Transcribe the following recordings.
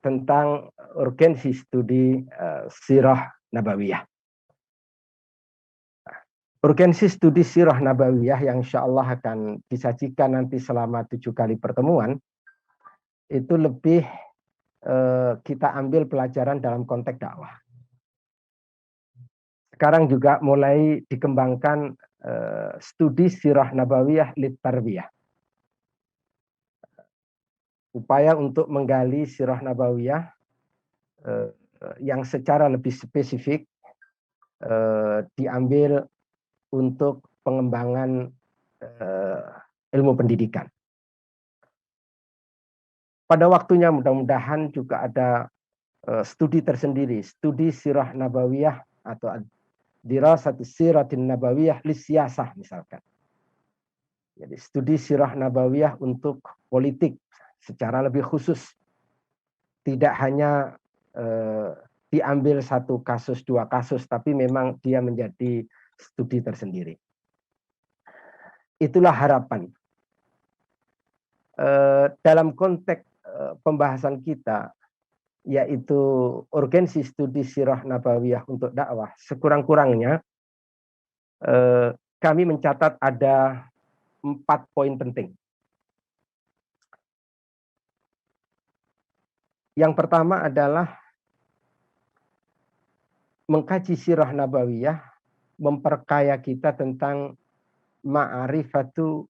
tentang urgensi studi sirah nabawiyah. Urgensi studi sirah nabawiyah yang insya Allah akan disajikan nanti selama 7 kali pertemuan, itu lebih kita ambil pelajaran dalam konteks dakwah. Sekarang juga mulai dikembangkan studi sirah nabawiyah lit tarbiyah. Upaya untuk menggali sirah nabawiyah yang secara lebih spesifik diambil untuk pengembangan ilmu pendidikan. Pada waktunya mudah-mudahan juga ada studi tersendiri, studi sirah nabawiyah atau dirasat siratin nabawiyah lisiyasah misalkan. Jadi studi sirah nabawiyah untuk politik secara lebih khusus. Tidak hanya diambil satu kasus, 2 kasus, tapi memang dia menjadi studi tersendiri. Itulah harapan. Dalam konteks pembahasan kita, yaitu urgensi studi sirah nabawiyah untuk dakwah, sekurang-kurangnya kami mencatat ada 4 poin penting. Yang pertama adalah mengkaji sirah nabawiyah, memperkaya kita tentang ma'rifatu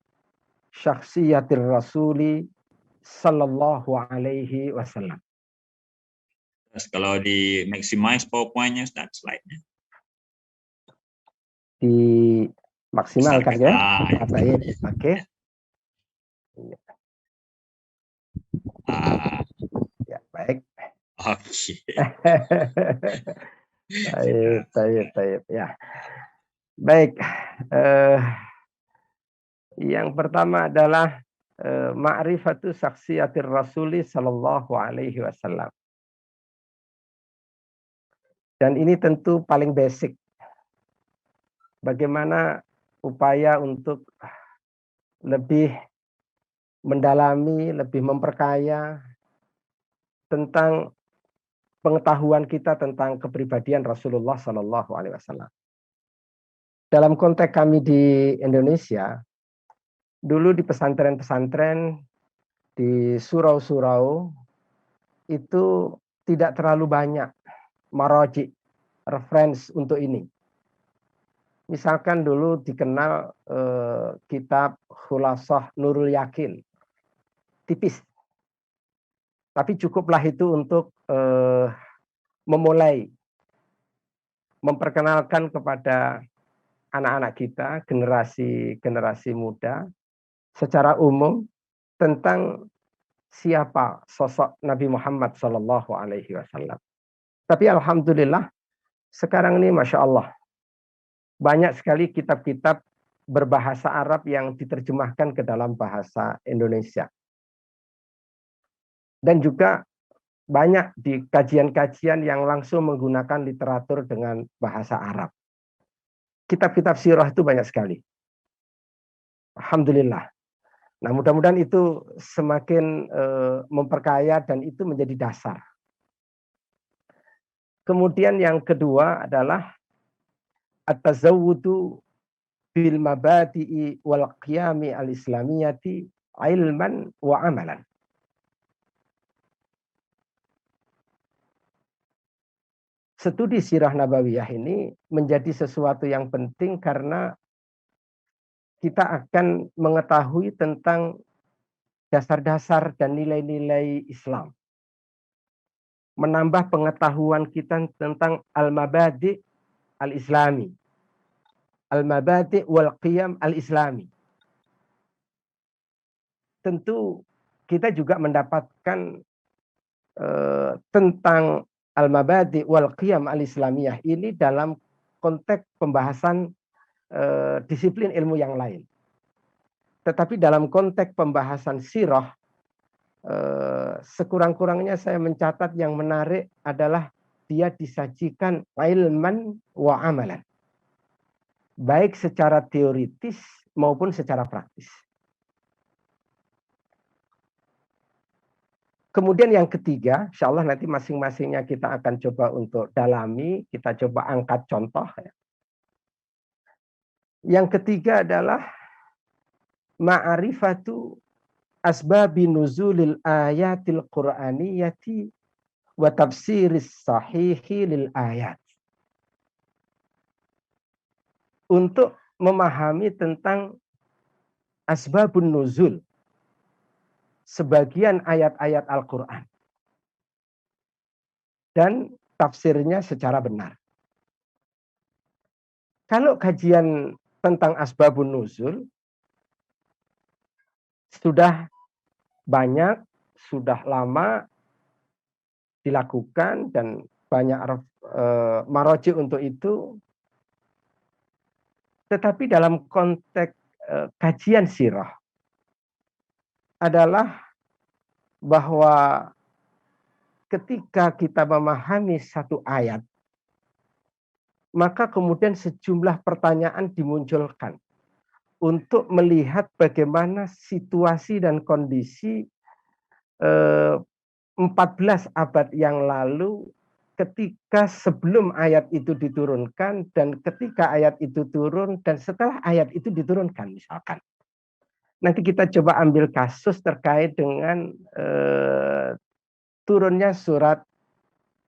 syakhsiyatir rasuli sallallahu alaihi wasallam. Terus kalau di maximize PowerPoint-nya Ustaz slide-nya. Di maksimalkan ya. Baik, oke. Ya, baik. Oke. Baik. Ya. Baik. Yang pertama adalah ma'rifatu syakhsiyatir rasuli sallallahu alaihi wasallam. Dan ini tentu paling basic. Bagaimana upaya untuk lebih mendalami, lebih memperkaya tentang pengetahuan kita tentang kepribadian Rasulullah Sallallahu Alaihi Wasallam. Dalam konteks kami di Indonesia, dulu di pesantren-pesantren, di surau-surau, itu tidak terlalu banyak maraji, reference untuk ini. Misalkan dulu dikenal kitab Khulasah Nurul Yakin, tipis. Tapi cukuplah itu untuk memulai memperkenalkan kepada anak-anak kita, generasi muda secara umum tentang siapa sosok Nabi Muhammad Sallallahu Alaihi Wasallam. Tapi alhamdulillah sekarang ini masya Allah banyak sekali kitab-kitab berbahasa Arab yang diterjemahkan ke dalam bahasa Indonesia. Dan juga banyak di kajian-kajian yang langsung menggunakan literatur dengan bahasa Arab. Kitab-kitab sirah itu banyak sekali. Alhamdulillah. Nah, mudah-mudahan itu semakin memperkaya dan itu menjadi dasar. Kemudian yang kedua adalah at-tazawwudu bil mabadi'i wal qiyami al-islamiyati ilman wa amalan. Studi sirah nabawiyah ini menjadi sesuatu yang penting karena kita akan mengetahui tentang dasar-dasar dan nilai-nilai Islam. Menambah pengetahuan kita tentang al-mabadi' al-islami. Al-mabadi' wal qiyam al-islami. Tentu kita juga mendapatkan tentang al-mabadi' wal qiyam al-islamiyah ini dalam konteks pembahasan disiplin ilmu yang lain. Tetapi dalam konteks pembahasan sirah, sekurang-kurangnya saya mencatat yang menarik adalah dia disajikan ilman wa amalan. Baik secara teoritis maupun secara praktis. Kemudian yang ketiga, insya Allah nanti masing-masingnya kita akan coba untuk dalami, kita coba angkat contoh. Yang ketiga adalah ma'rifatu asbabi nuzulil ayatil qur'aniyati wa tafsiris sahihi lil ayat. Untuk memahami tentang asbabun nuzul, sebagian ayat-ayat Al-Quran, dan tafsirnya secara benar. Kalau kajian tentang asbabun nuzul sudah banyak, sudah lama dilakukan dan banyak maroji untuk itu. Tetapi dalam konteks kajian sirah adalah bahwa ketika kita memahami satu ayat, maka kemudian sejumlah pertanyaan dimunculkan untuk melihat bagaimana situasi dan kondisi 14 abad yang lalu ketika sebelum ayat itu diturunkan dan ketika ayat itu turun dan setelah ayat itu diturunkan misalkan. Nanti kita coba ambil kasus terkait dengan turunnya surat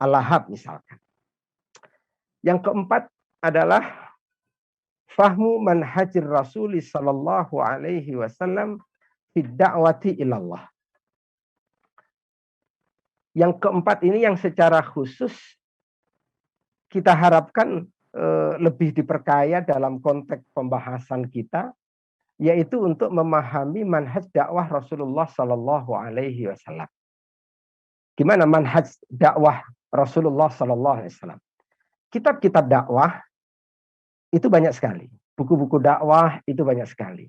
Al-Lahab misalkan. Yang keempat adalah fahmu manhajir Rasul sallallahu alaihi wasallam fi da'wati ilallah. Yang keempat ini yang secara khusus kita harapkan lebih diperkaya dalam konteks pembahasan kita, yaitu untuk memahami manhaj dakwah Rasulullah sallallahu alaihi wasallam. Gimana manhaj dakwah Rasulullah sallallahu alaihi wasallam? Kitab-kitab dakwah itu banyak sekali. Buku-buku dakwah itu banyak sekali.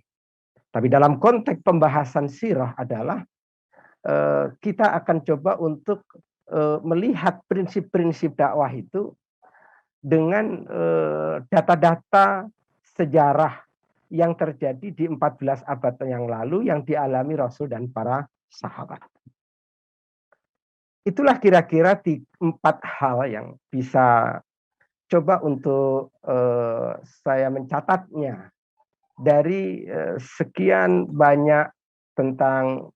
Tapi dalam konteks pembahasan sirah adalah kita akan coba untuk melihat prinsip-prinsip dakwah itu dengan data-data sejarah yang terjadi di 14 abad yang lalu yang dialami Rasul dan para sahabat. Itulah kira-kira 4 hal yang bisa coba untuk saya mencatatnya dari sekian banyak tentang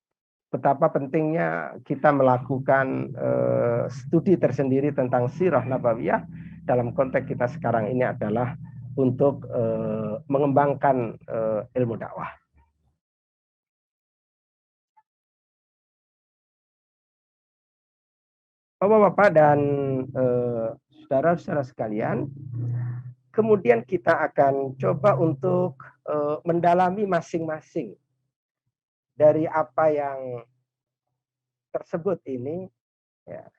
betapa pentingnya kita melakukan studi tersendiri tentang sirah nabawiyah dalam konteks kita sekarang ini adalah untuk mengembangkan ilmu dakwah. Bapak-bapak dan saudara-saudara sekalian, kemudian kita akan coba untuk mendalami masing-masing dari apa yang tersebut ini. Ya.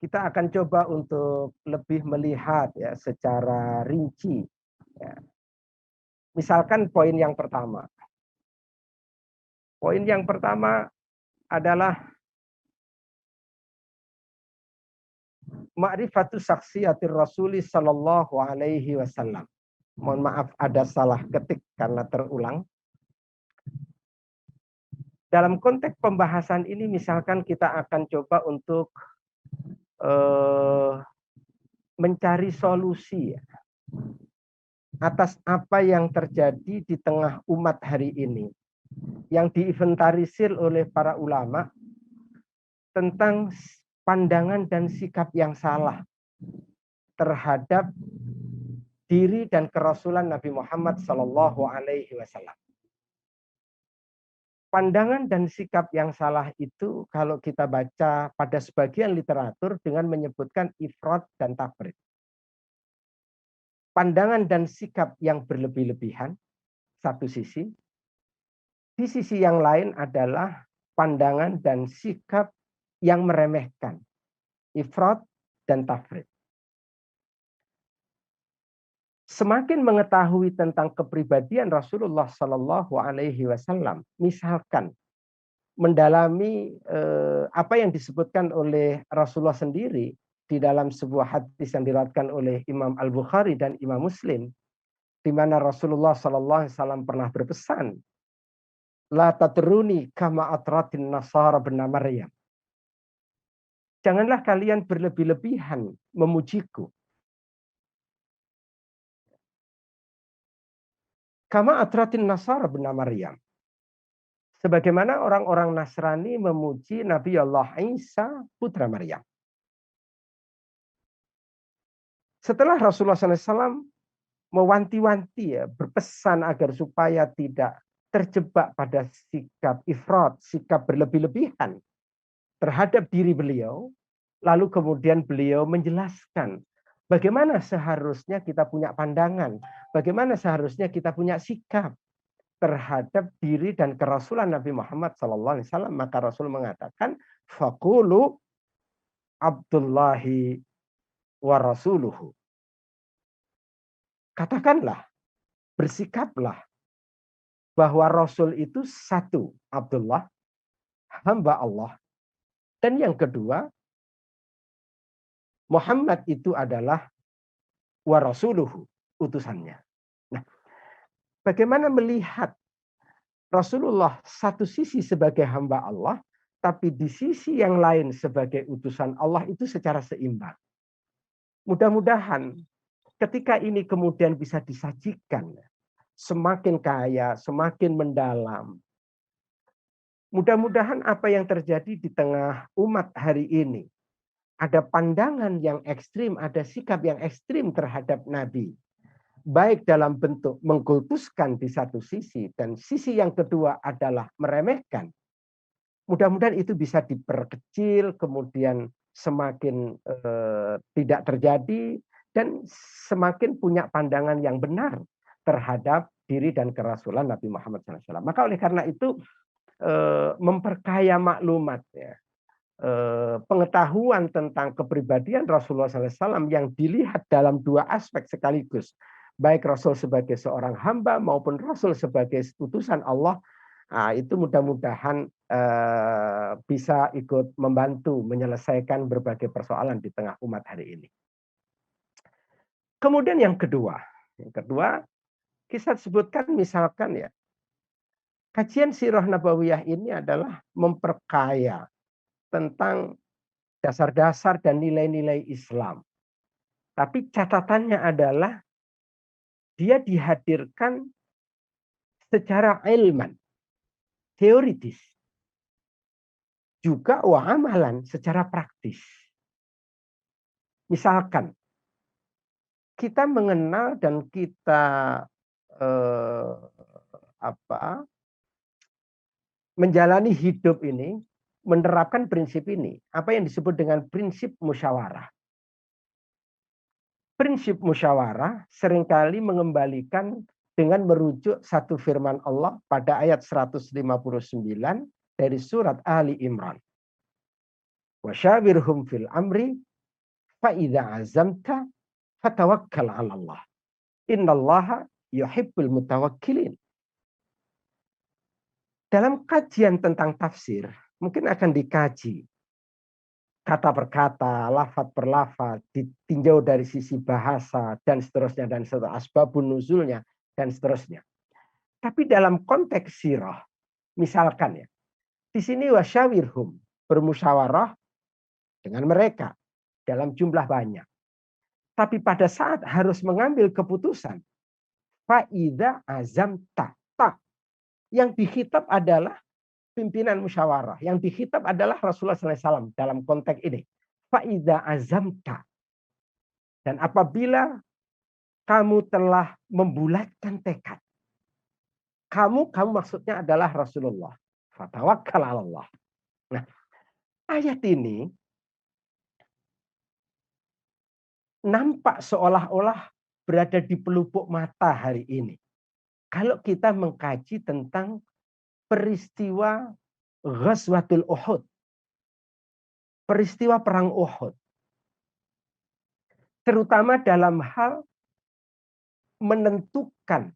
Kita akan coba untuk lebih melihat ya secara rinci. Ya. Misalkan poin yang pertama. Poin yang pertama adalah ma'rifatu saksiyatir Rasuli sallallahu alaihi wasallam. Mohon maaf ada salah ketik karena terulang. Dalam konteks pembahasan ini misalkan kita akan coba untuk mencari solusi ya, atas apa yang terjadi di tengah umat hari ini yang diinventarisir oleh para ulama tentang pandangan dan sikap yang salah terhadap diri dan kerasulan Nabi Muhammad Sallallahu Alaihi Wasallam. Pandangan dan sikap yang salah itu kalau kita baca pada sebagian literatur dengan menyebutkan ifrat dan tafrid. Pandangan dan sikap yang berlebih-lebihan, satu sisi. Di sisi yang lain adalah pandangan dan sikap yang meremehkan, ifrat dan tafrid. Semakin mengetahui tentang kepribadian Rasulullah Sallallahu Alaihi Wasallam, misalkan mendalami apa yang disebutkan oleh Rasulullah sendiri di dalam sebuah hadis yang diriwayatkan oleh Imam Al-Bukhari dan Imam Muslim, di mana Rasulullah Sallallahu Alaihi Wasallam pernah berpesan La tatruni kama atratin nasara bin Maryam. Janganlah kalian berlebih-lebihan memujiku. Kama atratin nasara bin Maryam. Sebagaimana orang-orang Nasrani memuji Nabi Allah Isa putra Maryam. Setelah Rasulullah SAW mewanti-wanti ya, berpesan agar supaya tidak terjebak pada sikap ifrat, sikap berlebih-lebihan terhadap diri beliau, lalu kemudian beliau menjelaskan bagaimana seharusnya kita punya pandangan, bagaimana seharusnya kita punya sikap terhadap diri dan kerasulan Nabi Muhammad SAW. Maka Rasul mengatakan, faqulu Abdullahi wa rasuluhu. Katakanlah, bersikaplah bahwa Rasul itu satu, Abdullah, hamba Allah. Dan yang kedua, Muhammad itu adalah wa rasuluhu, utusannya. Nah, bagaimana melihat Rasulullah satu sisi sebagai hamba Allah, tapi di sisi yang lain sebagai utusan Allah itu secara seimbang. Mudah-mudahan ketika ini kemudian bisa disajikan, semakin kaya, semakin mendalam. Mudah-mudahan apa yang terjadi di tengah umat hari ini, ada pandangan yang ekstrim, ada sikap yang ekstrim terhadap Nabi. Baik dalam bentuk mengkultuskan di satu sisi, dan sisi yang kedua adalah meremehkan. Mudah-mudahan itu bisa diperkecil, kemudian semakin tidak terjadi, dan semakin punya pandangan yang benar terhadap diri dan kerasulan Nabi Muhammad SAW. Maka oleh karena itu memperkaya maklumat, ya, pengetahuan tentang kepribadian Rasulullah SAW yang dilihat dalam dua aspek sekaligus, baik Rasul sebagai seorang hamba maupun Rasul sebagai utusan Allah. Nah, itu mudah-mudahan bisa ikut membantu menyelesaikan berbagai persoalan di tengah umat hari ini. Kemudian yang kedua kisah sebutkan misalkan ya, kajian sirah nabawiyah ini adalah memperkaya tentang dasar-dasar dan nilai-nilai Islam. Tapi catatannya adalah dia dihadirkan secara ilman, teoritis. Juga amalan secara praktis. Misalkan kita mengenal dan kita menjalani hidup ini, menerapkan prinsip ini, apa yang disebut dengan prinsip musyawarah. Prinsip musyawarah seringkali mengembalikan dengan merujuk satu firman Allah pada ayat 159 dari surat Ali Imran. Wasyawirhum fil amri fa idza azamta fatawakkal 'ala Allah. Innallaha yuhibbul mutawakkilin. Dalam kajian tentang tafsir, mungkin akan dikaji kata per kata, lafaz per lafaz, ditinjau dari sisi bahasa, dan seterusnya, asbabun nuzulnya, dan seterusnya. Tapi dalam konteks sirah, misalkan ya, di sini wasyawirhum, bermusyawarah dengan mereka dalam jumlah banyak. Tapi pada saat harus mengambil keputusan, fa'idha azamta, yang dihitab adalah pimpinan musyawarah. Yang dihitab adalah Rasulullah SAW dalam konteks ini. Fa'idha azamta. Dan apabila kamu telah membulatkan tekad. Kamu maksudnya adalah Rasulullah. Fatawakkal 'ala Allah. Nah, ayat ini nampak seolah-olah berada di pelupuk mata hari ini. Kalau kita mengkaji tentang peristiwa Ghazwatul Uhud. Peristiwa perang Uhud. Terutama dalam hal menentukan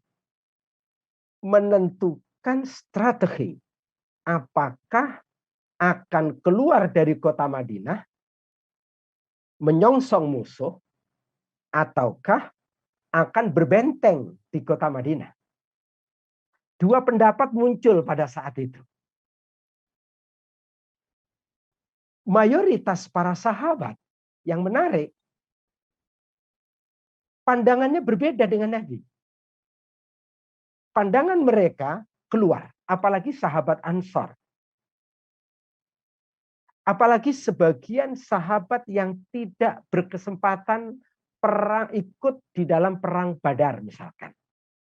strategi. Apakah akan keluar dari kota Madinah, menyongsong musuh, ataukah akan berbenteng di kota Madinah. Dua pendapat muncul pada saat itu. Mayoritas para sahabat yang menarik, pandangannya berbeda dengan Nabi. Pandangan mereka keluar, apalagi sahabat Ansor. Apalagi sebagian sahabat yang tidak berkesempatan ikut di dalam perang Badar misalkan.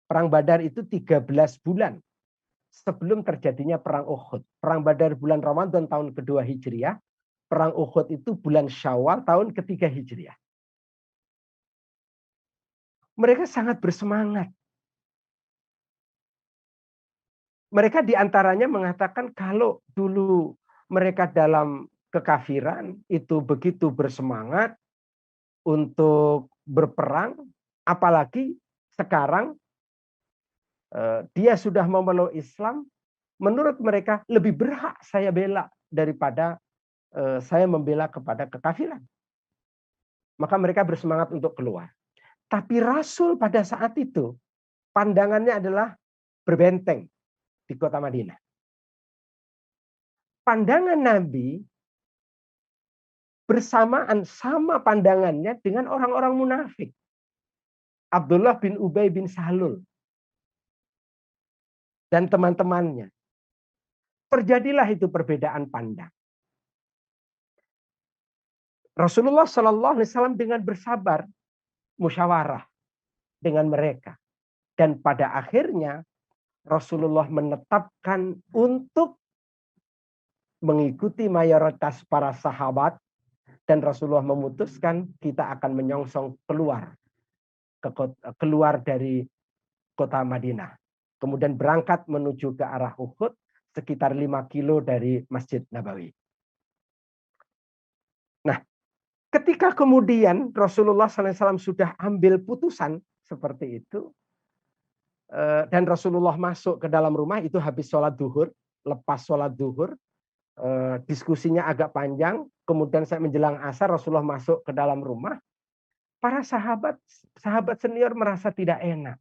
Perang Badar itu 13 bulan sebelum terjadinya perang Uhud. Perang Badar bulan Ramadan tahun kedua Hijriah. Perang Uhud itu bulan Syawal tahun ketiga Hijriah. Mereka sangat bersemangat. Mereka diantaranya mengatakan kalau dulu mereka dalam kekafiran itu begitu bersemangat untuk berperang, apalagi sekarang dia sudah memeluk Islam, menurut mereka lebih berhak saya bela daripada saya membela kepada kekafiran. Maka mereka bersemangat untuk keluar. Tapi Rasul pada saat itu pandangannya adalah berbenteng di kota Madinah. Pandangan Nabi bersamaan sama pandangannya dengan orang-orang munafik. Abdullah bin Ubay bin Salul dan teman-temannya. Terjadilah itu perbedaan pandang. Rasulullah Shallallahu Alaihi Wasallam dengan bersabar musyawarah dengan mereka. Dan pada akhirnya Rasulullah menetapkan untuk mengikuti mayoritas para sahabat dan Rasulullah memutuskan kita akan menyongsong keluar dari kota Madinah. Kemudian berangkat menuju ke arah Uhud sekitar 5 kilo dari Masjid Nabawi. Nah, ketika kemudian Rasulullah SAW sudah ambil putusan seperti itu, dan Rasulullah masuk ke dalam rumah itu habis sholat duhur, lepas sholat duhur, diskusinya agak panjang, kemudian saya menjelang asar Rasulullah masuk ke dalam rumah, para sahabat senior merasa tidak enak.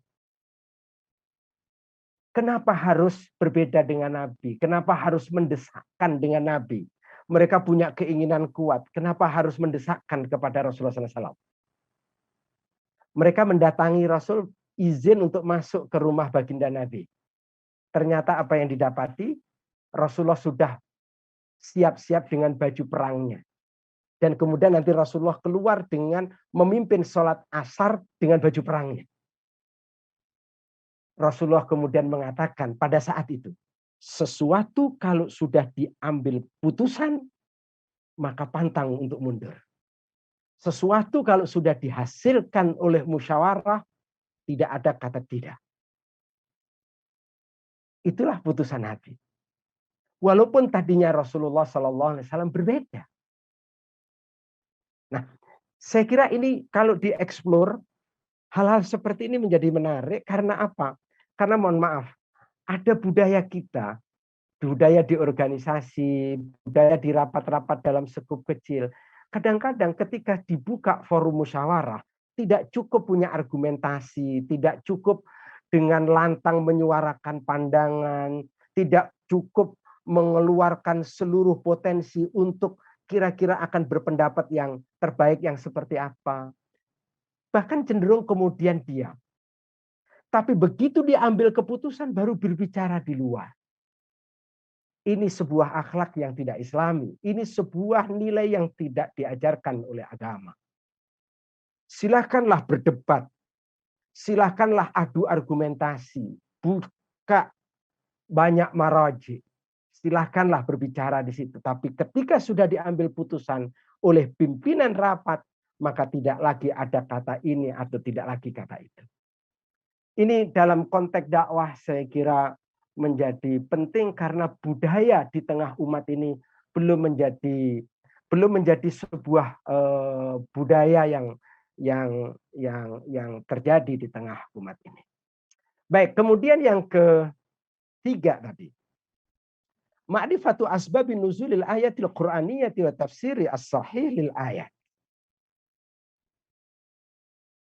Kenapa harus berbeda dengan Nabi? Kenapa harus mendesakkan dengan Nabi? Mereka punya keinginan kuat. Kenapa harus mendesakkan kepada Rasulullah SAW? Mereka mendatangi Rasul izin untuk masuk ke rumah baginda Nabi. Ternyata apa yang didapati? Rasulullah sudah siap-siap dengan baju perangnya. Dan kemudian nanti Rasulullah keluar dengan memimpin sholat asar dengan baju perangnya. Rasulullah kemudian mengatakan pada saat itu, sesuatu kalau sudah diambil putusan, maka pantang untuk mundur. Sesuatu kalau sudah dihasilkan oleh musyawarah, tidak ada kata tidak. Itulah putusan Nabi. Walaupun tadinya Rasulullah SAW berbeda. Nah, saya kira ini kalau dieksplor, hal-hal seperti ini menjadi menarik karena apa? Karena mohon maaf, ada budaya kita, budaya di organisasi, budaya di rapat-rapat dalam skup kecil. Kadang-kadang ketika dibuka forum musyawarah, tidak cukup punya argumentasi, tidak cukup dengan lantang menyuarakan pandangan, tidak cukup mengeluarkan seluruh potensi untuk kira-kira akan berpendapat yang terbaik yang seperti apa. Bahkan cenderung kemudian diam. Tapi begitu diambil keputusan baru berbicara di luar. Ini sebuah akhlak yang tidak islami. Ini sebuah nilai yang tidak diajarkan oleh agama. Silakanlah berdebat. Silakanlah adu argumentasi. Buka banyak maraji. Silakanlah berbicara di situ. Tapi ketika sudah diambil putusan oleh pimpinan rapat, maka tidak lagi ada kata ini atau tidak lagi kata itu. Ini dalam konteks dakwah saya kira menjadi penting karena budaya di tengah umat ini belum menjadi sebuah budaya yang terjadi di tengah umat ini. Baik, kemudian yang ketiga tadi. Ma'rifatu asbabin nuzulil ayatil qur'aniyyati wa tafsiri as-sahih lil ayat.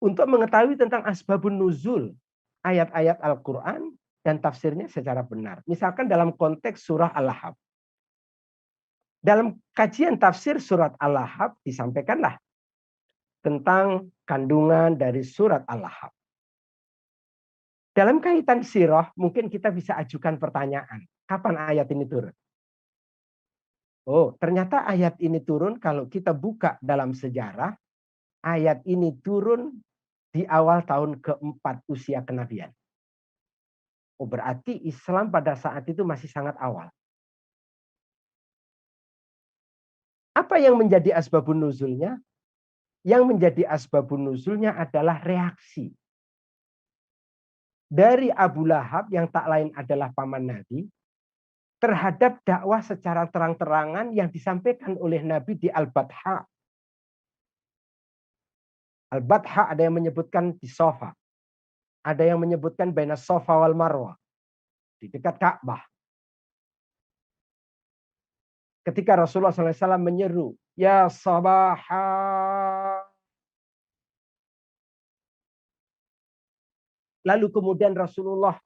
Untuk mengetahui tentang asbabun nuzul ayat-ayat Al-Quran dan tafsirnya secara benar. Misalkan dalam konteks surah Al-Lahab. Dalam kajian tafsir surat Al-Lahab disampaikanlah tentang kandungan dari surat Al-Lahab. Dalam kaitan sirah, mungkin kita bisa ajukan pertanyaan. Kapan ayat ini turun? Oh, ternyata ayat ini turun kalau kita buka dalam sejarah. Ayat ini turun di awal tahun keempat usia kenabian. Oh, berarti Islam pada saat itu masih sangat awal. Apa yang menjadi asbabun nuzulnya? Yang menjadi asbabun nuzulnya adalah reaksi dari Abu Lahab yang tak lain adalah paman Nabi terhadap dakwah secara terang-terangan yang disampaikan oleh Nabi di Al-Batha. Al-Batha ada yang menyebutkan di Sofa. Ada yang menyebutkan baina Sofa wal Marwah. Di dekat Ka'bah. Ketika Rasulullah SAW menyeru, Ya Sabaha. Lalu kemudian Rasulullah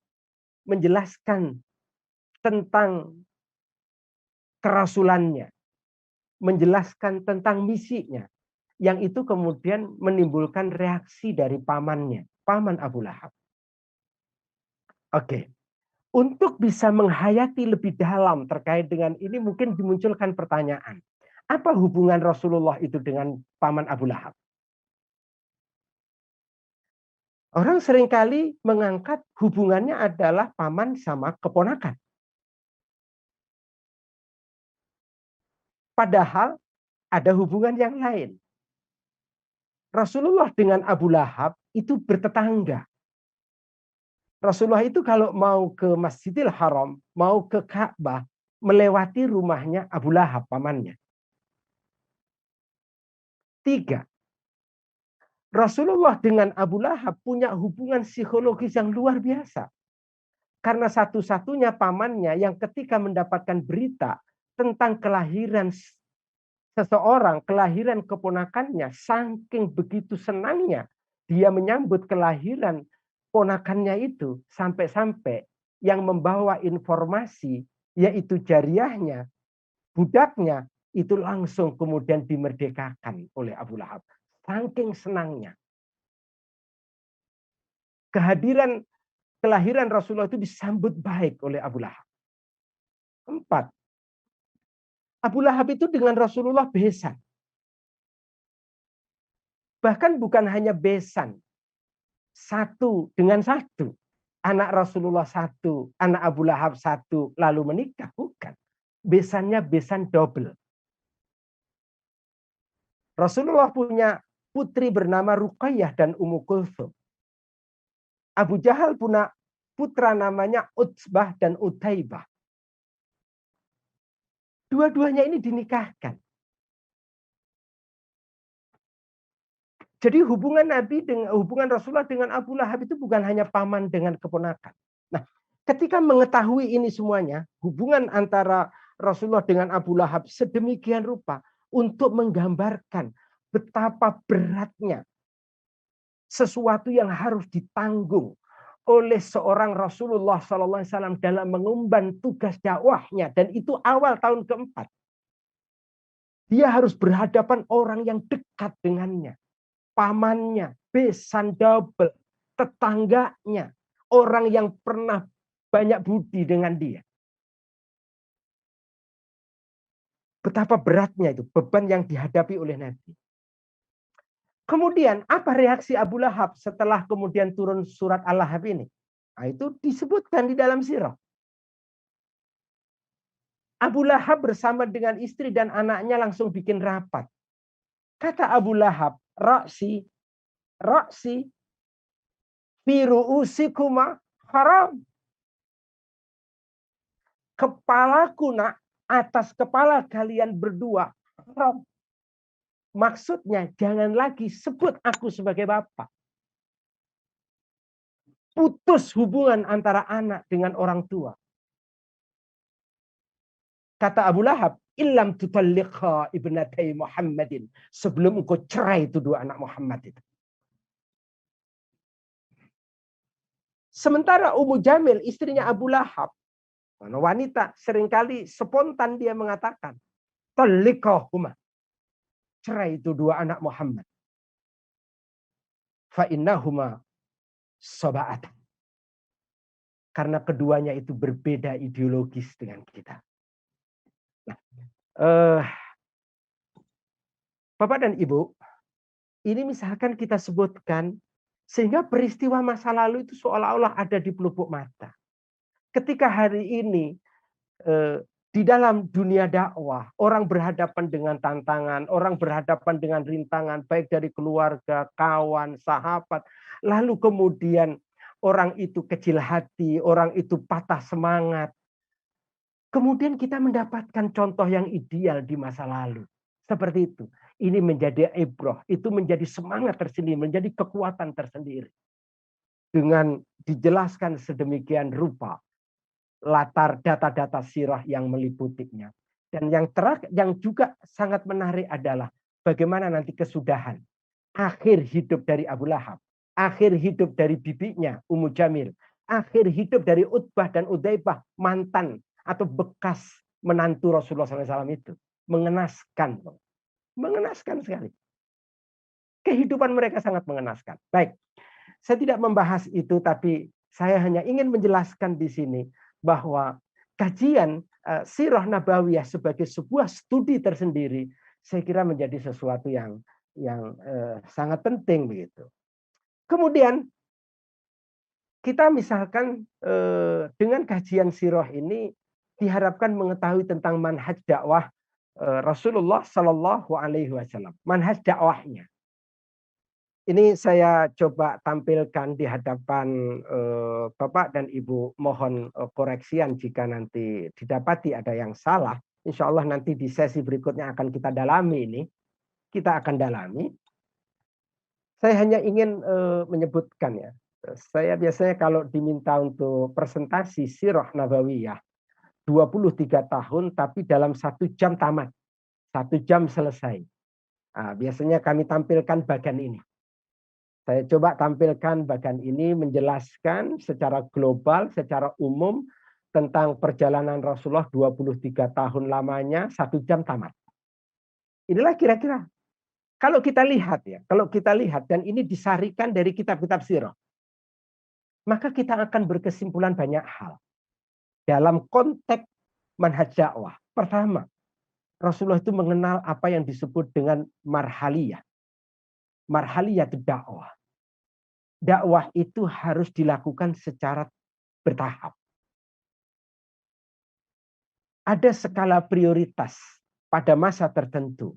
menjelaskan tentang kerasulannya. Menjelaskan tentang misinya. Yang itu kemudian menimbulkan reaksi dari pamannya. Paman Abu Lahab. Oke. Untuk bisa menghayati lebih dalam terkait dengan ini mungkin dimunculkan pertanyaan. Apa hubungan Rasulullah itu dengan paman Abu Lahab? Orang seringkali mengangkat hubungannya adalah paman sama keponakan. Padahal ada hubungan yang lain. Rasulullah dengan Abu Lahab itu bertetangga. Rasulullah itu kalau mau ke Masjidil Haram, mau ke Ka'bah, melewati rumahnya Abu Lahab, pamannya. 3. Rasulullah dengan Abu Lahab punya hubungan psikologis yang luar biasa. Karena satu-satunya pamannya yang ketika mendapatkan berita tentang kelahiran seseorang, kelahiran keponakannya, saking begitu senangnya dia menyambut kelahiran ponakannya itu, sampai-sampai yang membawa informasi, yaitu jariahnya, budaknya, itu langsung kemudian dimerdekakan oleh Abu Lahab. Saking senangnya. Kelahiran Rasulullah itu disambut baik oleh Abu Lahab. 4. Abu Lahab itu dengan Rasulullah besan. Bahkan bukan hanya besan. Satu dengan satu. Anak Rasulullah satu, anak Abu Lahab satu, lalu menikah. Bukan. Besannya besan double. Rasulullah punya putri bernama Ruqayyah dan Ummu Kulthum. Abu Jahal punya putra namanya Utsbah dan Utaibah. Dua-duanya ini dinikahkan. Jadi hubungan Rasulullah dengan Abu Lahab itu bukan hanya paman dengan keponakan. Nah, ketika mengetahui ini semuanya, hubungan antara Rasulullah dengan Abu Lahab sedemikian rupa untuk menggambarkan betapa beratnya sesuatu yang harus ditanggung oleh seorang Rasulullah SAW dalam mengemban tugas dakwahnya, dan itu awal tahun keempat. Dia harus berhadapan orang yang dekat dengannya. Pamannya, besan double, tetangganya, orang yang pernah banyak budi dengan dia. Betapa beratnya itu, beban yang dihadapi oleh Nabi. Kemudian apa reaksi Abu Lahab setelah kemudian turun surat Al-Lahab ini? Nah, itu disebutkan di dalam sirah. Abu Lahab bersama dengan istri dan anaknya langsung bikin rapat. Kata Abu Lahab, Raksi, fi ru'usikuma haram. Kepalaku nak, atas kepala kalian berdua haram. Maksudnya jangan lagi sebut aku sebagai bapak. Putus hubungan antara anak dengan orang tua. Kata Abu Lahab, illam tutalliqa ibnatai Muhammadin. Sebelum engkau cerai itu dua anak Muhammad itu. Sementara Ummu Jamil, istrinya Abu Lahab, wanita, seringkali spontan dia mengatakan, "Talikahuma." Cerai itu dua anak Muhammad. Fa innahuma saba'at. Karena keduanya itu berbeda ideologis dengan kita. Nah, Bapak dan Ibu, ini misalkan kita sebutkan sehingga peristiwa masa lalu itu seolah-olah ada di pelupuk mata. Ketika hari ini di dalam dunia dakwah, orang berhadapan dengan tantangan, orang berhadapan dengan rintangan, baik dari keluarga, kawan, sahabat. Lalu kemudian orang itu kecil hati, orang itu patah semangat. Kemudian kita mendapatkan contoh yang ideal di masa lalu. Seperti itu. Ini menjadi ibrah, itu menjadi semangat tersendiri, menjadi kekuatan tersendiri. Dengan dijelaskan sedemikian rupa latar data-data sirah yang meliputinya. Dan yang juga sangat menarik adalah bagaimana nanti kesudahan akhir hidup dari Abu Lahab, akhir hidup dari bibinya Ummu Jamil, akhir hidup dari Utbah dan Udaibah, mantan atau bekas menantu Rasulullah SAW itu. Mengenaskan. Mengenaskan sekali. Kehidupan mereka sangat mengenaskan. Baik, saya tidak membahas itu, tapi saya hanya ingin menjelaskan di sini bahwa kajian sirah nabawiyah sebagai sebuah studi tersendiri, saya kira menjadi sesuatu yang sangat penting begitu. Kemudian kita misalkan dengan kajian sirah ini diharapkan mengetahui tentang manhaj dakwah Rasulullah Shallallahu Alaihi Wasallam, manhaj dakwahnya. Ini saya coba tampilkan di hadapan Bapak dan Ibu. Mohon koreksian jika nanti didapati ada yang salah. Insya Allah nanti di sesi berikutnya akan kita dalami ini. Kita akan dalami. Saya hanya ingin menyebutkan ya. Saya biasanya kalau diminta untuk presentasi sirah nabawiyah 23 tahun tapi dalam 1 jam tamat. 1 jam selesai. Nah, biasanya kami tampilkan bagian ini. Saya coba tampilkan bagian ini menjelaskan secara global, secara umum tentang perjalanan Rasulullah 23 tahun lamanya, 1 jam tamat. Inilah kira-kira. Kalau kita lihat ya, kalau kita lihat dan ini disarikan dari kitab-kitab sirah, maka kita akan berkesimpulan banyak hal. Dalam konteks manhaj dakwah. Pertama, Rasulullah itu mengenal apa yang disebut dengan marhaliyah. Marhaliyah itu dakwah. Dakwah itu harus dilakukan secara bertahap. Ada skala prioritas pada masa tertentu.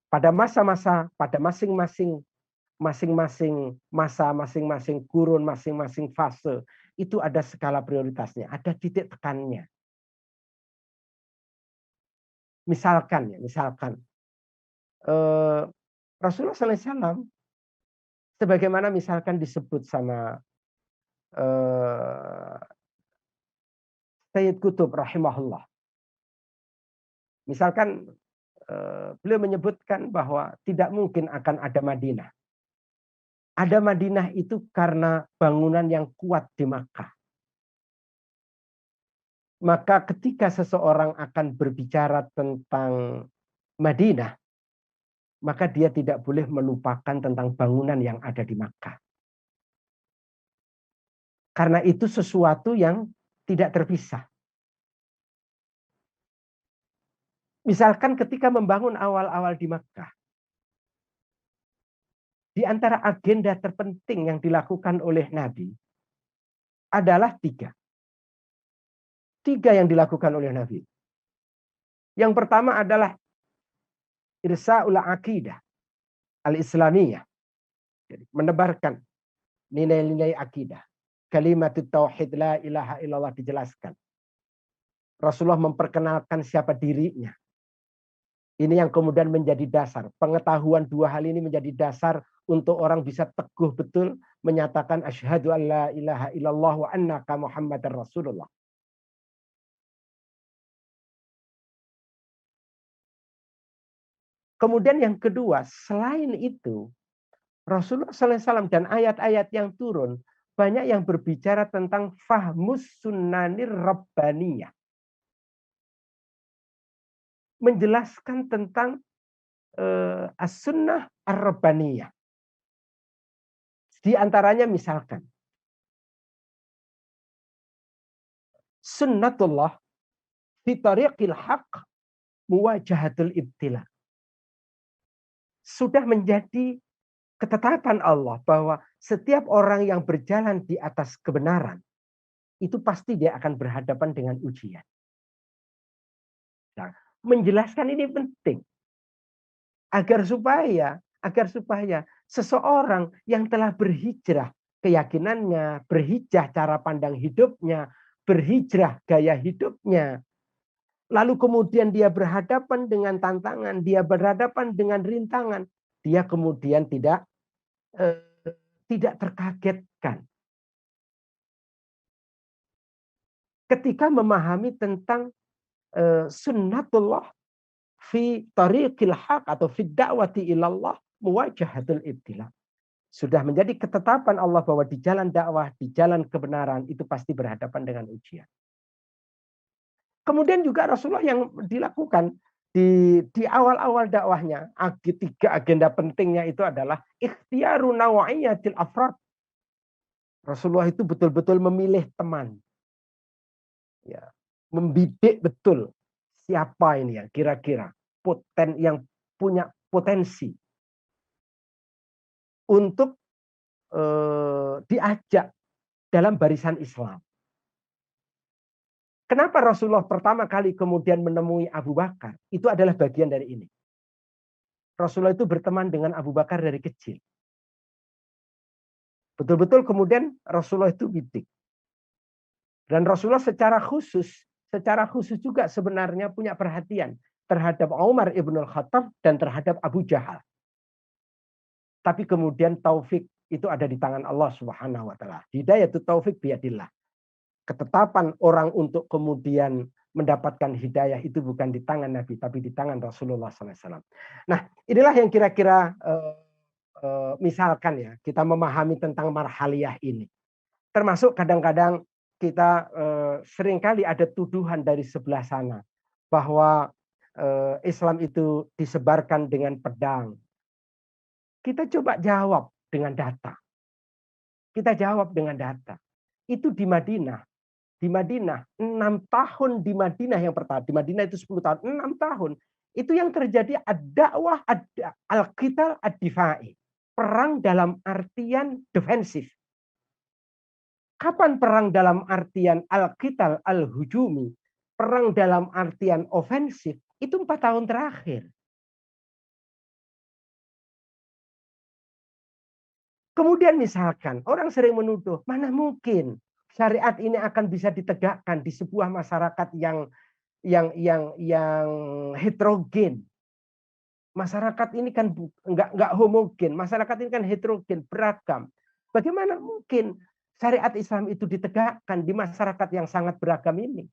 Pada masa-masa, pada masing-masing masa, masing-masing kurun, masing-masing fase, itu ada skala prioritasnya, ada titik tekannya. Misalkan Rasulullah SAW sebagaimana misalkan disebut sama Sayyid Qutb rahimahullah. Misalkan beliau menyebutkan bahwa tidak mungkin akan ada Madinah. Ada Madinah itu karena bangunan yang kuat di Makkah. Maka ketika seseorang akan berbicara tentang Madinah, maka dia tidak boleh melupakan tentang bangunan yang ada di Makkah. Karena itu sesuatu yang tidak terpisah. Misalkan ketika membangun awal-awal di Makkah, di antara agenda terpenting yang dilakukan oleh Nabi adalah 3. 3 yang dilakukan oleh Nabi. Yang pertama adalah irsa'ul aqidah al-islamiyah. Jadi, menebarkan nilai-nilai akidah. Kalimat tauhid la ilaha illallah dijelaskan. Rasulullah memperkenalkan siapa dirinya. Ini yang kemudian menjadi dasar. Pengetahuan 2 hal ini menjadi dasar untuk orang bisa teguh betul menyatakan asyhadu an la ilaha illallah wa annaka Muhammadar Rasulullah. Kemudian yang kedua, selain itu, Rasulullah SAW dan ayat-ayat yang turun banyak yang berbicara tentang fahmus sunnanir rabbaniyah. Menjelaskan tentang as-sunnah ar-rabbaniyah. Di antaranya misalkan sunnatullah fi tariqil haq muwajahatul ibtila. Sudah menjadi ketetapan Allah bahwa setiap orang yang berjalan di atas kebenaran itu pasti dia akan berhadapan dengan ujian. Nah, menjelaskan ini penting agar supaya seseorang yang telah berhijrah keyakinannya, berhijrah cara pandang hidupnya, berhijrah gaya hidupnya, lalu kemudian dia berhadapan dengan tantangan, dia berhadapan dengan rintangan, dia kemudian tidak terkagetkan ketika memahami tentang sunnatullah fi tariqil haq atau fi da'wati ilallah muwajahatul ibtila. Sudah menjadi ketetapan Allah bahwa di jalan dakwah, di jalan kebenaran itu pasti berhadapan dengan ujian. Kemudian juga Rasulullah yang dilakukan di awal-awal dakwahnya, tiga agenda pentingnya itu adalah ikhtiaru nawaiyatil afrad. Rasulullah itu betul-betul memilih teman. Ya, membidik betul siapa ini yang kira-kira yang punya potensi untuk diajak dalam barisan Islam. Kenapa Rasulullah pertama kali kemudian menemui Abu Bakar? Itu adalah bagian dari ini. Rasulullah itu berteman dengan Abu Bakar dari kecil. Betul-betul kemudian Rasulullah itu bidik. Dan Rasulullah secara khusus juga sebenarnya punya perhatian terhadap Umar ibn al-Khattab dan terhadap Abu Jahal. Tapi kemudian taufik itu ada di tangan Allah Subhanahu wa taala. Hidayatut taufik biadillah. Ketetapan orang untuk kemudian mendapatkan hidayah itu bukan di tangan Nabi, tapi di tangan Rasulullah SAW. Nah, inilah yang kira-kira misalkan ya, kita memahami tentang marhaliyah ini. Termasuk kadang-kadang kita seringkali ada tuduhan dari sebelah sana bahwa Islam itu disebarkan dengan pedang. Kita coba jawab dengan data. Itu di Madinah. 6 tahun di Madinah yang pertama. Di Madinah itu 10 tahun. 6 tahun. Itu yang terjadi ad-da'wah al-qital ad-difa'i. Perang dalam artian defensif. Kapan perang dalam artian al-qital al-hujumi? Perang dalam artian ofensif. Itu 4 tahun terakhir. Kemudian misalkan orang sering menuduh, mana mungkin syariat ini akan bisa ditegakkan di sebuah masyarakat yang heterogen. Masyarakat ini kan enggak homogen, masyarakat ini kan heterogen, beragam. Bagaimana mungkin syariat Islam itu ditegakkan di masyarakat yang sangat beragam ini?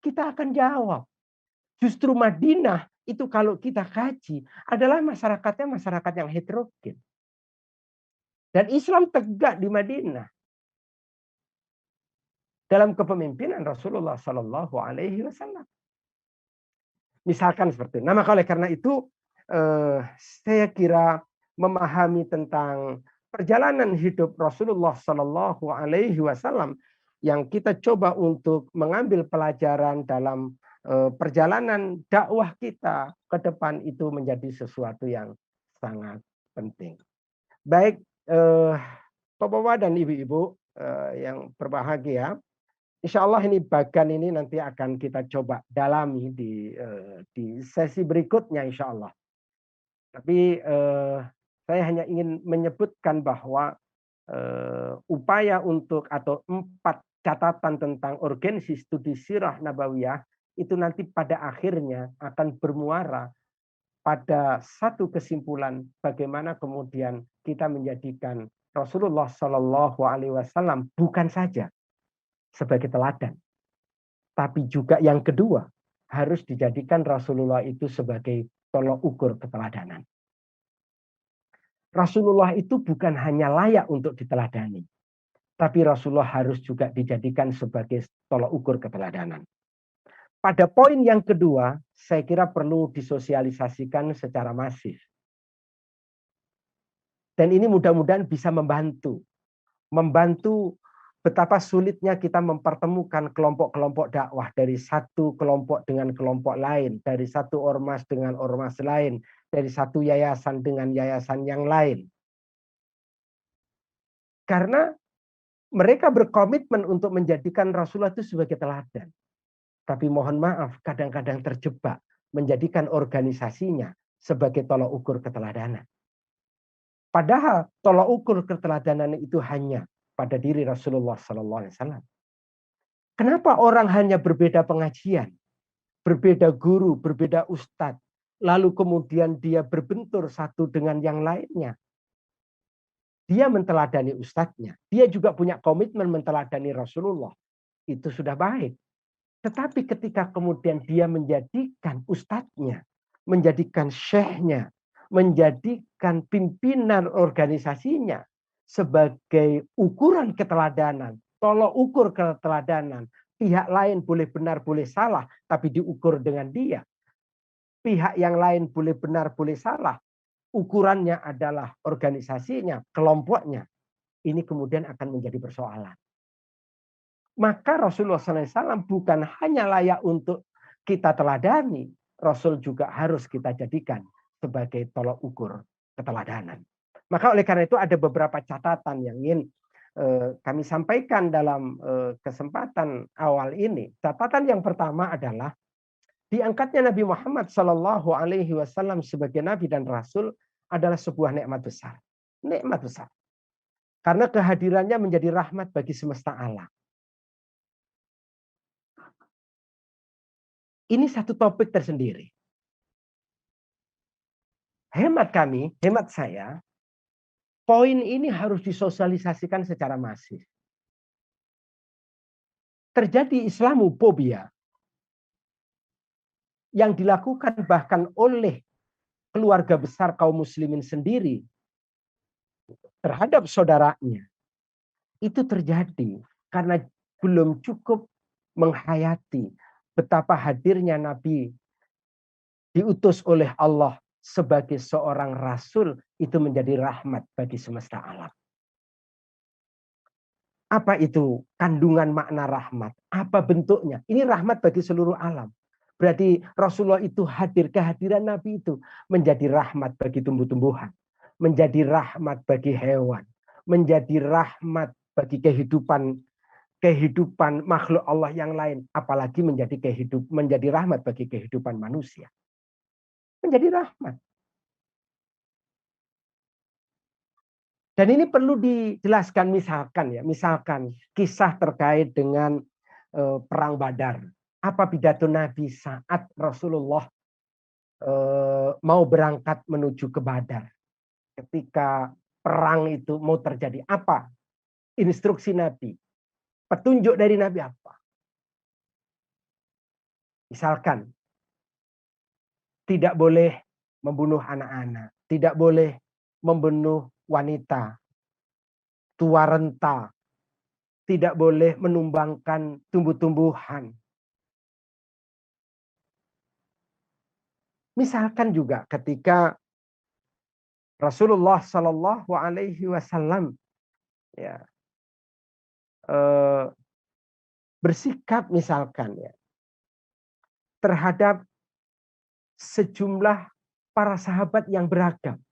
Kita akan jawab. Justru Madinah itu kalau kita kaji adalah masyarakatnya masyarakat yang heterogen. Dan Islam tegak di Madinah dalam kepemimpinan Rasulullah Sallallahu Alaihi Wasallam. Misalkan seperti itu. Nah, maka oleh karena itu saya kira memahami tentang perjalanan hidup Rasulullah Sallallahu Alaihi Wasallam yang kita coba untuk mengambil pelajaran dalam perjalanan dakwah kita ke depan itu menjadi sesuatu yang sangat penting. Baik, Bapak-bapak dan ibu-ibu yang berbahagia, insya Allah ini bagian ini nanti akan kita coba dalami di sesi berikutnya insya Allah. Tapi saya hanya ingin menyebutkan bahwa upaya untuk atau 4 catatan tentang urgensi studi sirah nabawiyah itu nanti pada akhirnya akan bermuara pada satu kesimpulan bagaimana kemudian kita menjadikan Rasulullah Shallallahu Alaihi Wasallam bukan saja sebagai teladan, tapi juga yang kedua harus dijadikan Rasulullah itu sebagai tolok ukur keteladanan. Rasulullah itu bukan hanya layak untuk diteladani, tapi Rasulullah harus juga dijadikan sebagai tolak ukur keteladanan. Pada poin yang kedua, saya kira perlu disosialisasikan secara masif. Dan ini mudah-mudahan bisa membantu betapa sulitnya kita mempertemukan kelompok-kelompok dakwah dari satu kelompok dengan kelompok lain, dari satu ormas dengan ormas lain, dari satu yayasan dengan yayasan yang lain. Karena mereka berkomitmen untuk menjadikan Rasulullah itu sebagai teladan. Tapi mohon maaf, kadang-kadang terjebak menjadikan organisasinya sebagai tolak ukur keteladanan. Padahal tolak ukur keteladanan itu hanya pada diri Rasulullah SAW. Kenapa orang hanya berbeda pengajian, berbeda guru, berbeda ustadz, lalu kemudian dia berbentur satu dengan yang lainnya? Dia menteladani ustadznya, dia juga punya komitmen menteladani Rasulullah. Itu sudah baik. Tetapi ketika kemudian dia menjadikan ustadznya, menjadikan syekhnya, menjadikan pimpinan organisasinya sebagai ukuran keteladanan, tolok ukur keteladanan, pihak lain boleh benar, boleh salah, tapi diukur dengan dia. Pihak yang lain boleh benar, boleh salah, ukurannya adalah organisasinya, kelompoknya. Ini kemudian akan menjadi persoalan. Maka Rasulullah SAW bukan hanya layak untuk kita teladani, Rasul juga harus kita jadikan sebagai tolok ukur keteladanan. Maka oleh karena itu ada beberapa catatan yang ingin kami sampaikan dalam kesempatan awal ini. Catatan yang pertama adalah diangkatnya Nabi Muhammad SAW sebagai Nabi dan Rasul adalah sebuah nikmat besar. Nikmat besar. Karena kehadirannya menjadi rahmat bagi semesta alam. Ini satu topik tersendiri. Hemat kami, hemat saya, poin ini harus disosialisasikan secara masif. Terjadi Islamophobia yang dilakukan bahkan oleh keluarga besar kaum muslimin sendiri terhadap saudaranya. Itu terjadi karena belum cukup menghayati betapa hadirnya Nabi diutus oleh Allah sebagai seorang rasul itu menjadi rahmat bagi semesta alam. Apa itu kandungan makna rahmat? Apa bentuknya? Ini rahmat bagi seluruh alam. Berarti Rasulullah itu hadir, kehadiran Nabi itu menjadi rahmat bagi tumbuh-tumbuhan, menjadi rahmat bagi hewan, menjadi rahmat bagi kehidupan makhluk Allah yang lain, apalagi menjadi rahmat bagi kehidupan manusia. Menjadi rahmat. Dan ini perlu dijelaskan misalkan kisah terkait dengan perang Badar. Apa pidato Nabi saat Rasulullah mau berangkat menuju ke Badar? Ketika perang itu mau terjadi, apa instruksi Nabi? Petunjuk dari Nabi apa? Misalkan, tidak boleh membunuh anak-anak, tidak boleh membunuh wanita, tua renta, tidak boleh menumbangkan tumbuh-tumbuhan. Misalkan juga ketika Rasulullah Shallallahu Alaihi Wasallam bersikap misalkan terhadap sejumlah para sahabat yang beragam.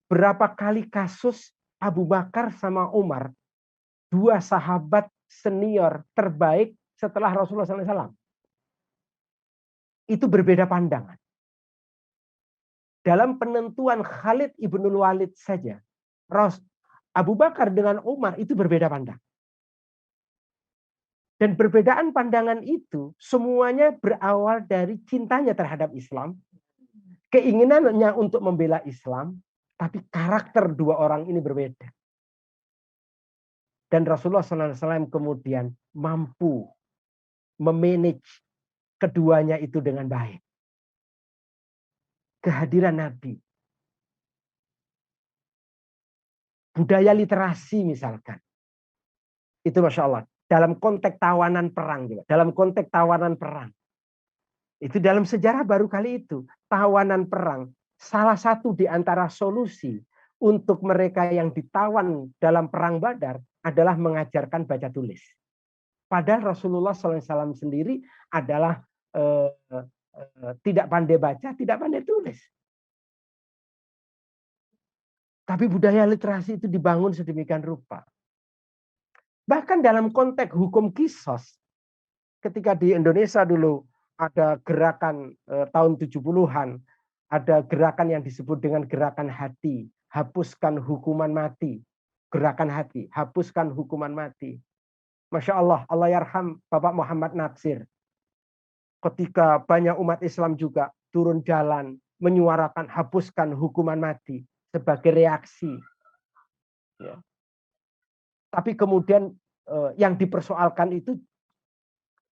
Berapa kali kasus Abu Bakar sama Umar, dua sahabat senior terbaik setelah Rasulullah SAW. Itu berbeda pandangan. Dalam penentuan Khalid ibnul Walid saja, Abu Bakar dengan Umar itu berbeda pandangan. Dan perbedaan pandangan itu semuanya berawal dari cintanya terhadap Islam, keinginannya untuk membela Islam, tapi karakter dua orang ini berbeda. Dan Rasulullah SAW kemudian mampu memanage keduanya itu dengan baik. Kehadiran Nabi budaya literasi misalkan. Itu Masya Allah. Dalam konteks tawanan perang juga. Dalam konteks tawanan perang. Itu dalam sejarah baru kali itu. Tawanan perang. Salah satu di antara solusi untuk mereka yang ditawan dalam perang Badar adalah mengajarkan baca tulis. Padahal Rasulullah SAW sendiri adalah tidak pandai baca, tidak pandai tulis. Tapi budaya literasi itu dibangun sedemikian rupa. Bahkan dalam konteks hukum kisos, ketika di Indonesia dulu ada gerakan tahun 70-an, ada gerakan yang disebut dengan gerakan hati, hapuskan hukuman mati. Gerakan hati, hapuskan hukuman mati. Masya Allah, Allah yarham Bapak Muhammad Natsir. Ketika banyak umat Islam juga turun jalan, menyuarakan hapuskan hukuman mati sebagai reaksi. Ya. Tapi kemudian yang dipersoalkan itu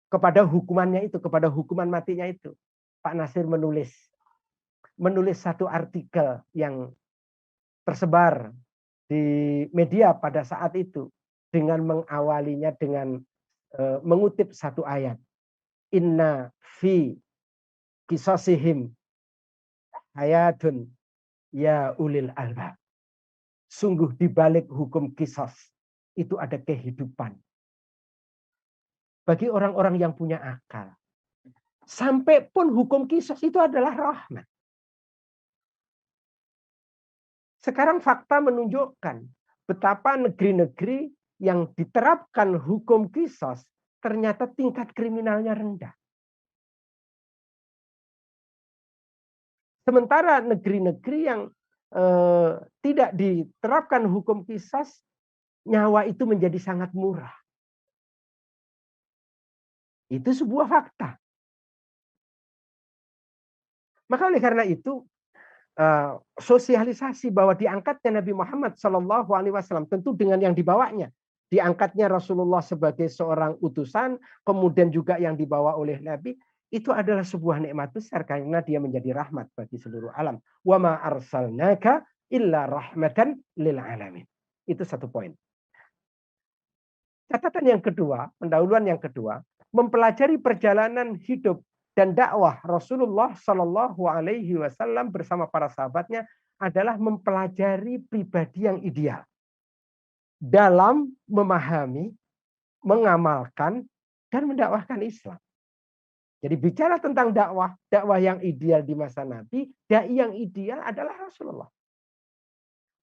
kepada hukumannya itu, kepada hukuman matinya itu. Pak Nasir menulis satu artikel yang tersebar di media pada saat itu dengan mengawalinya dengan mengutip satu ayat. Inna fi qisasihim hayatun ya ulil albab. Sungguh di balik hukum qisas itu ada kehidupan bagi orang-orang yang punya akal. Sampai pun hukum qisas itu adalah rahmat. Sekarang fakta menunjukkan betapa negeri-negeri yang diterapkan hukum qisas ternyata tingkat kriminalnya rendah. Sementara negeri-negeri yang tidak diterapkan hukum qisas, nyawa itu menjadi sangat murah. Itu sebuah fakta. Maka oleh karena itu sosialisasi bahwa diangkatnya Nabi Muhammad SAW tentu dengan yang dibawanya, diangkatnya Rasulullah sebagai seorang utusan, kemudian juga yang dibawa oleh Nabi, itu adalah sebuah nikmat besar karena dia menjadi rahmat bagi seluruh alam. Wa ma arsalnaka illa rahmatan lil alamin. Itu satu poin. Catatan yang kedua, pendahuluan yang kedua, mempelajari perjalanan hidup dan dakwah Rasulullah Shallallahu Alaihi Wasallam bersama para sahabatnya adalah mempelajari pribadi yang ideal dalam memahami, mengamalkan, dan mendakwahkan Islam. Jadi bicara tentang dakwah yang ideal di masa Nabi, dai yang ideal adalah Rasulullah.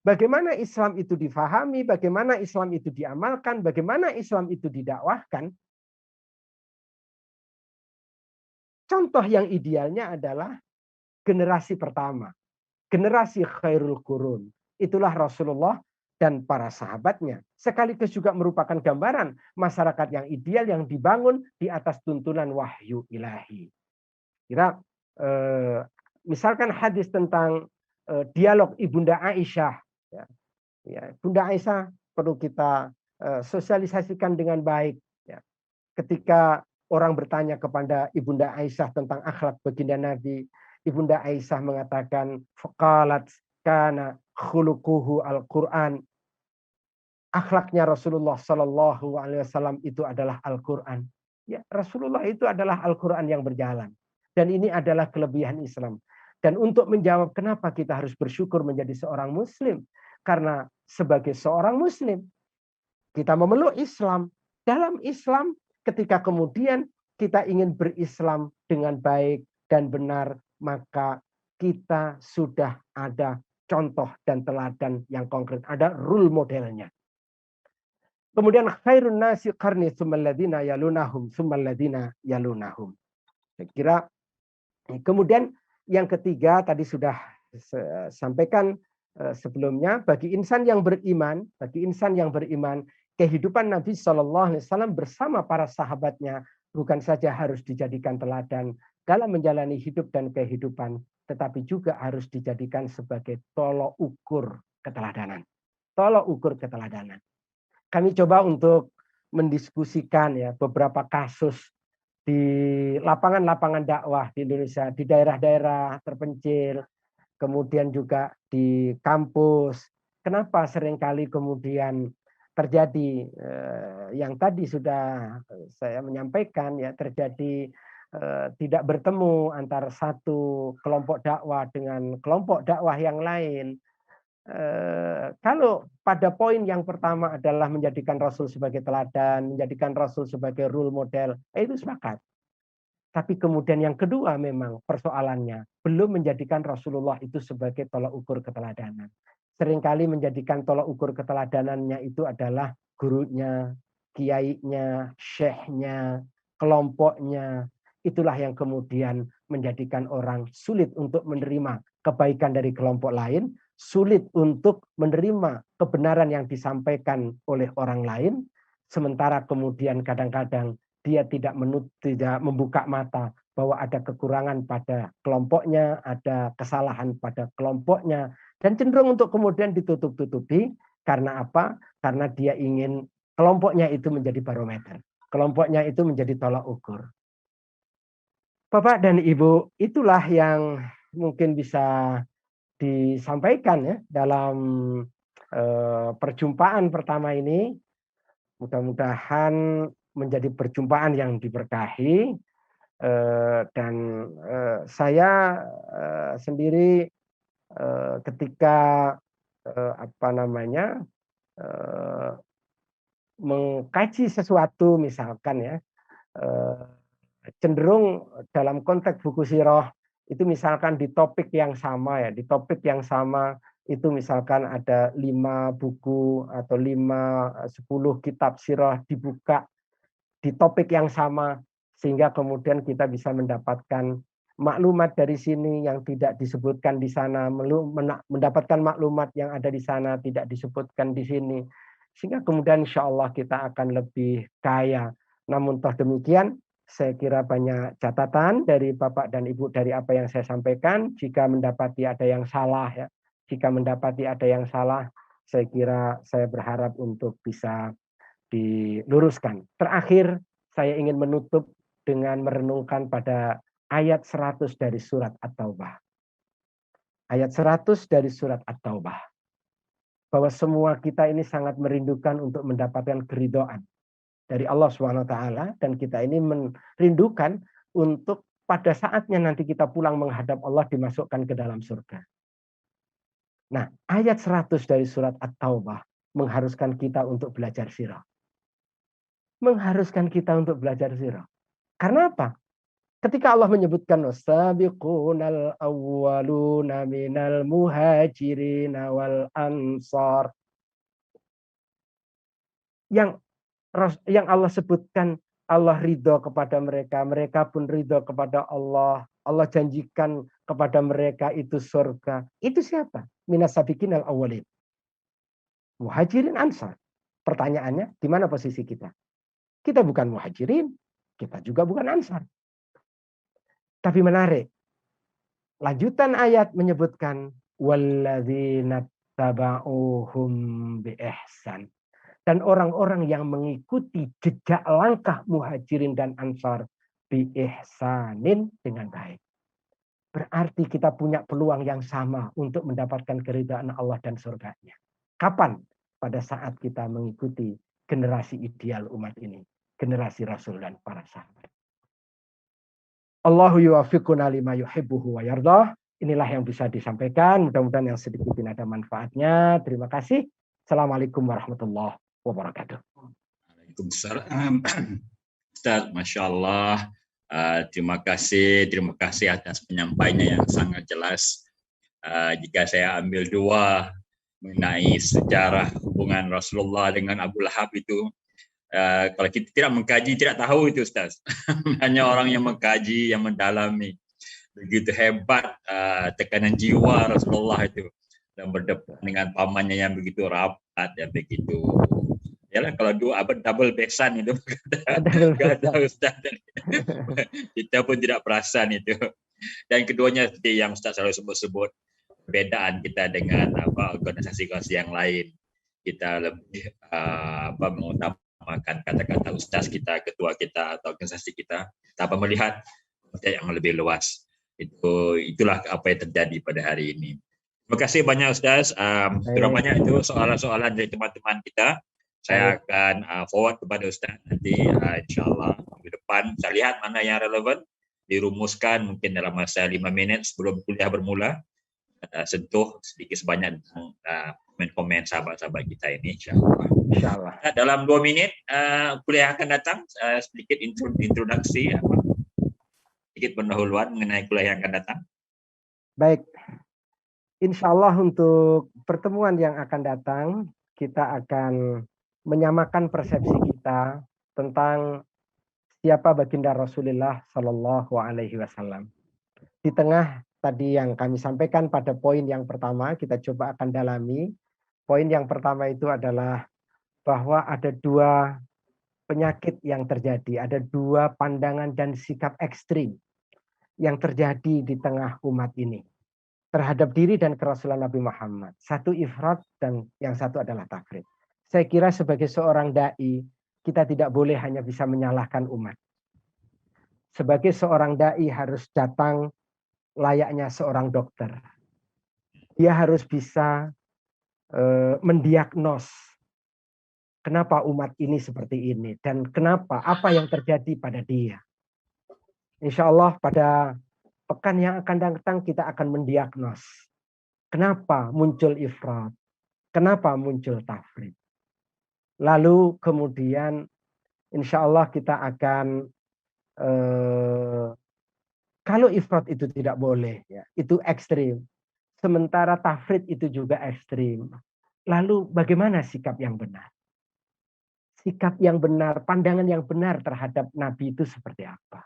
Bagaimana Islam itu difahami, bagaimana Islam itu diamalkan, bagaimana Islam itu didakwahkan. Contoh yang idealnya adalah generasi pertama. Generasi khairul qurun. Itulah Rasulullah dan para sahabatnya. Sekaligus juga merupakan gambaran masyarakat yang ideal yang dibangun di atas tuntunan wahyu ilahi. Kira misalkan hadis tentang dialog Ibunda Aisyah. Ya, Bunda Aisyah perlu kita sosialisasikan dengan baik. Ya. Ketika orang bertanya kepada Ibunda Aisyah tentang akhlak baginda Nabi, Ibunda Aisyah mengatakan, faqalat kana khuluquhu al-Quran. Akhlaknya Rasulullah Shallallahu Alaihi Wasallam itu adalah Al-Quran. Ya, Rasulullah itu adalah Al-Quran yang berjalan. Dan ini adalah kelebihan Islam. Dan untuk menjawab kenapa kita harus bersyukur menjadi seorang Muslim, karena sebagai seorang Muslim kita memeluk Islam. Dalam Islam, ketika kemudian kita ingin berislam dengan baik dan benar, maka kita sudah ada contoh dan teladan yang konkret, ada role modelnya. Kemudian khairun nasi qarni tsummal ladzina yalunahum tsummal ladzina yalunahum. Saya kira kemudian yang ketiga tadi sudah sampaikan sebelumnya, bagi insan yang beriman, kehidupan Nabi Shallallahu Alaihi Wasallam bersama para sahabatnya bukan saja harus dijadikan teladan dalam menjalani hidup dan kehidupan, tetapi juga harus dijadikan sebagai tolok ukur keteladanan. Tolok ukur keteladanan. Kami coba untuk mendiskusikan ya beberapa kasus di lapangan-lapangan dakwah di Indonesia, di daerah-daerah terpencil, kemudian juga di kampus, kenapa seringkali kemudian terjadi yang tadi sudah saya menyampaikan ya, terjadi tidak bertemu antara satu kelompok dakwah dengan kelompok dakwah yang lain. Kalau pada poin yang pertama adalah menjadikan Rasul sebagai teladan, menjadikan Rasul sebagai role model, itu sepakat. Tapi kemudian yang kedua memang persoalannya belum menjadikan Rasulullah itu sebagai tolak ukur keteladanan. Seringkali menjadikan tolak ukur keteladanannya itu adalah gurunya, kiainya, syekhnya, kelompoknya. Itulah yang kemudian menjadikan orang sulit untuk menerima kebaikan dari kelompok lain, sulit untuk menerima kebenaran yang disampaikan oleh orang lain, sementara kemudian kadang-kadang dia tidak membuka mata bahwa ada kekurangan pada kelompoknya, ada kesalahan pada kelompoknya, dan cenderung untuk kemudian ditutup-tutupi. Karena apa? Karena dia ingin kelompoknya itu menjadi barometer, kelompoknya itu menjadi tolak ukur. Bapak dan Ibu, itulah yang mungkin bisa disampaikan ya dalam perjumpaan pertama ini. Mudah-mudahan menjadi perjumpaan yang diberkahi, dan saya sendiri ketika mengkaji sesuatu misalkan ya, cenderung dalam konteks buku sirah itu misalkan di topik yang sama ya, di topik yang sama itu misalkan ada 5 buku atau 10 kitab sirah dibuka di topik yang sama, sehingga kemudian kita bisa mendapatkan maklumat dari sini yang tidak disebutkan di sana, mendapatkan maklumat yang ada di sana tidak disebutkan di sini, sehingga kemudian insya Allah kita akan lebih kaya. Namun toh demikian, saya kira banyak catatan dari Bapak dan Ibu dari apa yang saya sampaikan. Jika mendapati ada yang salah ya, jika mendapati ada yang salah, saya kira saya berharap untuk bisa diluruskan. Terakhir, saya ingin menutup dengan merenungkan pada ayat 100 dari surat At-Taubah. Ayat 100 dari surat At-Taubah. Bahwa semua kita ini sangat merindukan untuk mendapatkan keridhaan dari Allah SWT, dan kita ini merindukan untuk pada saatnya nanti kita pulang menghadap Allah dimasukkan ke dalam surga. Nah, ayat 100 dari surat At-Taubah mengharuskan kita untuk belajar sirah. Mengharuskan kita untuk belajar sirah. Karena apa? Ketika Allah menyebutkan wasabiqunal awwaluna minal muhajirin wal ansar, yang Allah sebutkan Allah ridho kepada mereka, mereka pun ridho kepada Allah. Allah janjikan kepada mereka itu surga. Itu siapa? Minas sabiqinal awwalin. Muhajirin ansar. Pertanyaannya, di mana posisi kita? Kita bukan muhajirin, kita juga bukan ansar. Tapi menarik. Lanjutan ayat menyebutkan walladzina taba'uhum bi ihsan. Dan orang-orang yang mengikuti jejak langkah muhajirin dan ansar bi ihsanin dengan baik. Berarti kita punya peluang yang sama untuk mendapatkan keridhaan Allah dan surganya. Kapan? Pada saat kita mengikuti generasi ideal umat ini, generasi Rasul dan para sahabat. Allahu yuwaffiquna lima yuhibbuhu wa yardah. Inilah yang bisa disampaikan. Mudah-mudahan yang sedikit ini ada manfaatnya. Terima kasih. Assalamualaikum warahmatullahi wabarakatuh. Waalaikumsalam. Ustaz, Masya Allah. Terima kasih atas penyampaiannya yang sangat jelas. Jika saya ambil 2 mengenai sejarah hubungan Rasulullah dengan Abu Lahab itu, kalau kita tidak mengkaji, tidak tahu itu Ustaz. Hanya orang yang mengkaji, yang mendalami. Begitu hebat tekanan jiwa Rasulullah itu. Dan berdepan dengan pamannya yang begitu rapat, dan begitu. Yalah, kalau double besan itu. Gak ada Ustaz. Kita pun tidak perasan itu. Dan keduanya seperti yang Ustaz selalu sebut-sebut, perbedaan kita dengan organisasi-organisasi yang lain. Kita lebih mengutamakan kata-kata ustaz kita, ketua kita, atau organisasi kita, tanpa melihat konteks yang lebih luas. Itulah apa yang terjadi pada hari ini. Terima kasih banyak Ustaz. Sudah Baik. banyak itu soalan-soalan dari teman-teman kita. Saya akan forward kepada Ustaz nanti insyaAllah minggu depan. Saya lihat mana yang relevan, dirumuskan mungkin dalam masa 5 minit sebelum kuliah bermula. Sentuh sedikit sebanyak tentang komen-komen sahabat-sahabat kita ini insyaAllah. Insyaallah. Dalam 2 minit kuliah akan datang, sedikit introduksi, sedikit pendahuluan mengenai kuliah yang akan datang. Baik. Insya Allah untuk pertemuan yang akan datang, kita akan menyamakan persepsi kita tentang siapa baginda Rasulullah Shallallahu Alaihi Wasallam. Di tengah tadi yang kami sampaikan pada poin yang pertama, kita coba akan dalami. Poin yang pertama itu adalah bahwa ada dua penyakit yang terjadi, ada dua pandangan dan sikap ekstrim yang terjadi di tengah umat ini terhadap diri dan kerasulan Nabi Muhammad. Satu ifrat dan yang satu adalah tafrid. Saya kira sebagai seorang dai, kita tidak boleh hanya bisa menyalahkan umat. Sebagai seorang dai harus datang layaknya seorang dokter. Dia harus bisa mendiagnos kenapa umat ini seperti ini dan kenapa, apa yang terjadi pada dia. Insya Allah pada pekan yang akan datang kita akan mendiagnos kenapa muncul ifrat, kenapa muncul tafrid. Lalu kemudian insya Allah kita akan kalau ifrat itu tidak boleh, ya, itu ekstrim. Sementara tafrid itu juga ekstrim. Lalu bagaimana sikap yang benar? Sikap yang benar, pandangan yang benar terhadap Nabi itu seperti apa?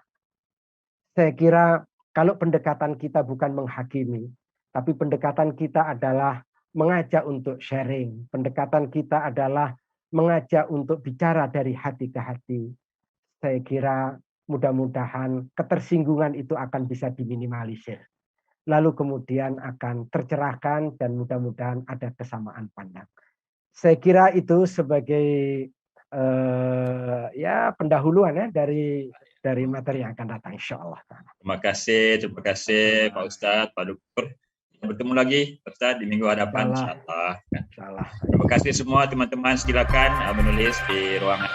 Saya kira kalau pendekatan kita bukan menghakimi, tapi pendekatan kita adalah mengajak untuk sharing. Pendekatan kita adalah mengajak untuk bicara dari hati ke hati. Saya kira mudah-mudahan ketersinggungan itu akan bisa diminimalisir. Lalu kemudian akan tercerahkan dan mudah-mudahan ada kesamaan pandang. Saya kira itu sebagai ya pendahuluan ya dari materi yang akan datang insyaallah. Terima kasih Pak Ustadz, Pak Dr. Bertemu lagi Pak Ustadz di minggu hadapan insyaallah. Insyaallah. Terima kasih semua teman-teman, silakan menulis di ruangan